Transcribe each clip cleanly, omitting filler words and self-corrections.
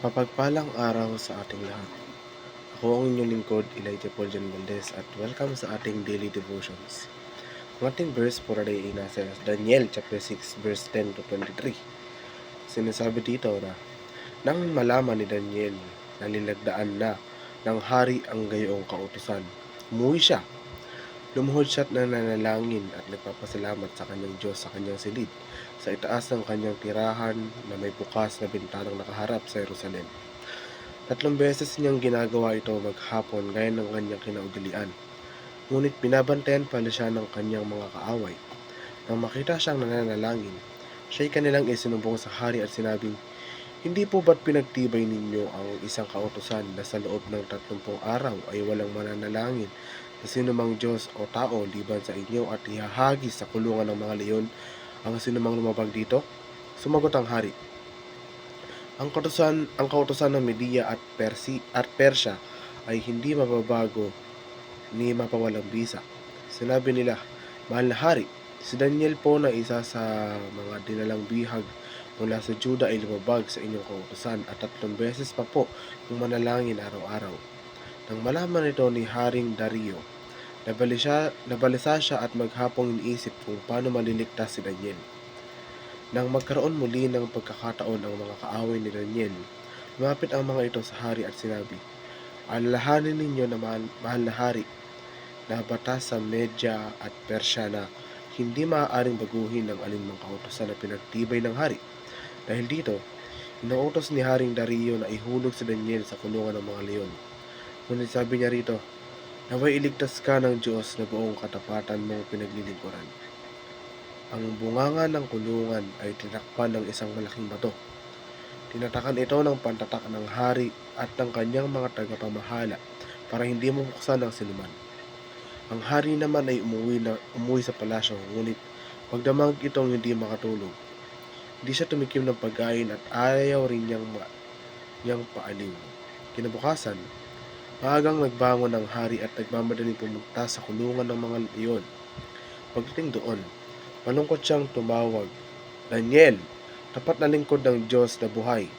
Mapagpalang araw sa ating lahat. Ako ang inyong lingkod, Elijah Paul John Valdez, at welcome sa ating daily devotions. Ang ating verse for today ay nasa Daniel chapter 6 verse 10 to 23. Sinasabi dito na, nang malaman ni Daniel na nilagdaan na ng hari ang gayong kautusan, umuwi siya. Lumuhod siya at nananalangin at nagpapasalamat sa kanyang Diyos sa kanyang silid, sa itaas ng kanyang tirahan na may bukas na bintanang nakaharap sa Jerusalem. 3 beses niyang ginagawa ito maghapon gaya ng kanyang kinaugalian. Ngunit binabantayan pala siya ng kanyang mga kaaway. Nang makita siyang nananalangin, siya'y kanilang isinumbong sa hari at sinabing, "Hindi po ba't pinagtibay ninyo ang isang kautusan na sa loob ng 30 araw ay walang mananalangin sa sinumang Diyos o tao liban sa inyo at ihahagis sa kulungan ng mga leon ang sinumang lumabag dito?" Sumagot ang hari, ang kautusan ng Media at Persya ay hindi mababago ni mapawalang bisa. Sinabi nila, "Mahal na hari, si Daniel po na isa sa mga dinalang bihag mula sa Juda ay lumabag sa inyong kautusan at 3 beses pa po kung manalangin araw-araw." Nang malaman nito ni Haring Dario, nabalisa siya at maghapong iniisip kung paano maliligtas si Daniel. Nang magkaroon muli ng pagkakataon ang mga kaaway ni Daniel, lumapit ang mga ito sa hari at sinabi, "Alalahanin ninyo na mahal na hari, na batas sa Media at Persya na hindi maaaring baguhin ng alinmang kautusan na pinagtibay ng hari. Dahil dito, inuutos ni Haring Dario na ihulog si Daniel sa kulungan ng mga leon. Ngunit sabi niya rito, naway iligtas ka ng Diyos na buong katapatan mong pinaglilingkuran." Ang bunganga ng kulungan ay tinakpan ng isang malaking bato. Tinatakan ito ng pantatak ng hari at ng kanyang mga tagapamahala para hindi mabuksan ang sinuman. Ang hari naman ay umuwi sa palasyo, ngunit pagdamag itong hindi makatulog. Hindi siya tumikim ng pagkain at ayaw rin niyang paaliw. Kinabukasan, maagang nagbangon ang hari at nagmamadaling pumunta sa kulungan ng mga leon. Pagdating doon, malungkot siyang tumawag, "Daniel, tapat na lingkod ng Diyos na buhay,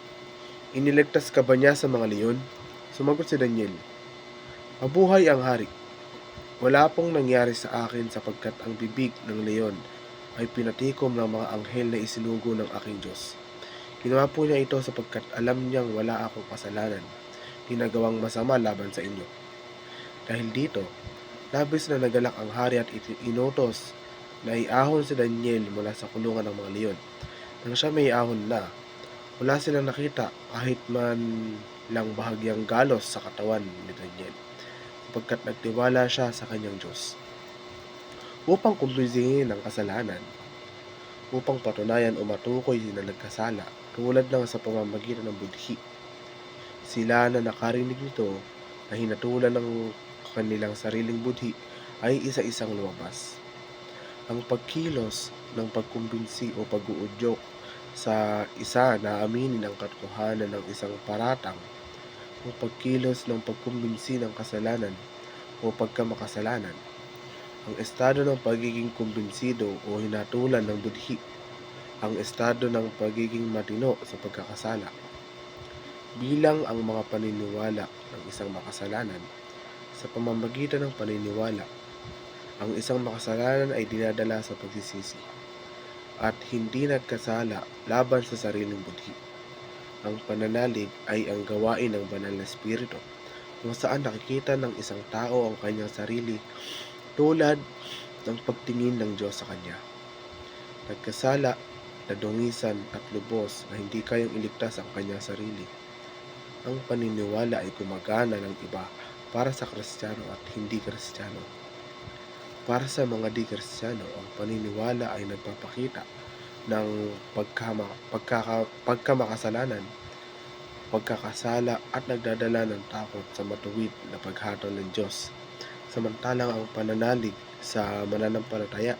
iniligtas ka ba niya sa mga leon?" Sumagot si Daniel, "Mabuhay ang hari. Wala pong nangyari sa akin sapagkat ang bibig ng leon ay pinatikom ng mga anghel na isinugo ng aking Diyos. Ginawa po niya ito sapagkat alam niyang wala akong kasalanan, ginagawang masama laban sa inyo." Dahil dito, labis na nagalak ang hari at inutos na iahon si Daniel mula sa kulungan ng mga leon. Nang siya may ahon na, wala silang nakita kahit man lang bahagyang galos sa katawan ni Daniel, sapagkat nagtiwala siya sa kanyang Diyos. Upang kumbinsihin ang kasalanan, upang patunayan o matukoy na nagkasala, tulad ng sa pamamagitan ng budhi. Sila na nakarinig nito na hinatulan ng kanilang sariling budhi ay isa-isang lumabas. Ang pagkilos ng pagkumbinsi o pag-uudyok sa isa na aminin ang katotohanan ng isang paratang o pagkilos ng pagkumbinsi ng kasalanan o pagkamakasalanan. Ang estado ng pagiging kumbinsido o hinatulan ng budhi, ang estado ng pagiging matino sa pagkakasala. Bilang ang mga paniniwala ng isang makasalanan, sa pamamagitan ng paniniwala, ang isang makasalanan ay dinadala sa pagsisisi at hindi nagkasala laban sa sariling budhi. Ang pananalig ay ang gawain ng banal na espiritu, kung saan nakikita ng isang tao ang kanyang sarili tulad ng pagtingin ng Diyos sa kanya. Nagkasala, nadungisan at lubos na hindi kayang iligtas ang kanyang sarili. Ang paniniwala ay gumagana ng iba para sa Kristiyano at hindi Kristiyano. Para sa mga di-Kristiyano, ang paniniwala ay nagpapakita ng pagkamakasalanan, pagkakasala at nagdadala ng takot sa matuwid na paghatol ng Diyos. Samantalang ang pananalig sa mananampalataya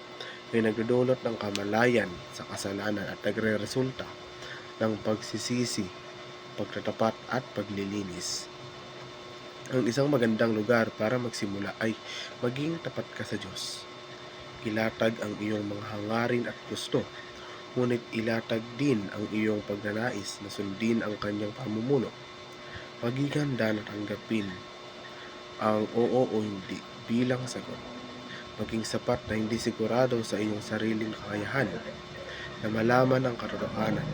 ay nagdudulot ng kamalayan sa kasalanan at nagreresulta ng pagsisisi, pagtatapat at paglilinis. Ang isang magandang lugar para magsimula ay maging tapat ka sa Diyos. Ilatag ang iyong mga hangarin at gusto ngunit ilatag din ang iyong pagnanais na sundin ang kanyang pamumuno. Maging handa na tanggapin ang oo o hindi bilang sagot. Maging sapat na hindi sigurado sa iyong sariling kakayahan na malaman ang katotohanan.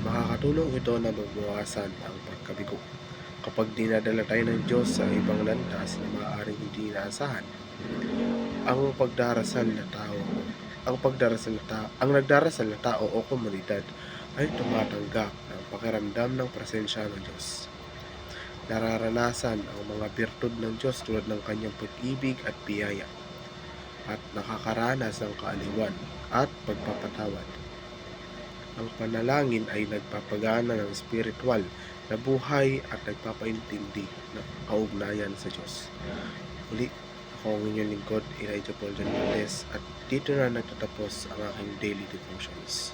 Makakatulong ito na mabawasan ang pagkabigo. Kapag dinadala tayo ng Diyos sa ibang landas na maaaring hindi inaasahan, ang nagdarasal na tao o komunidad ay tumatanggap ng pakiramdam ng presensya ng Diyos. Nararanasan ang mga birtud ng Diyos tulad ng kanyang pag-ibig at biyaya, at nakakaranas ng kaaliwan at pagpapatawad. Ang panalangin ay nagpapagana ng spiritual na buhay at nagpapaintindi ng kaugnayan sa Diyos. Muli, ako ang inyong lingkod, Elijah Paul John Valdez, at dito na nagtatapos ang aking daily devotions.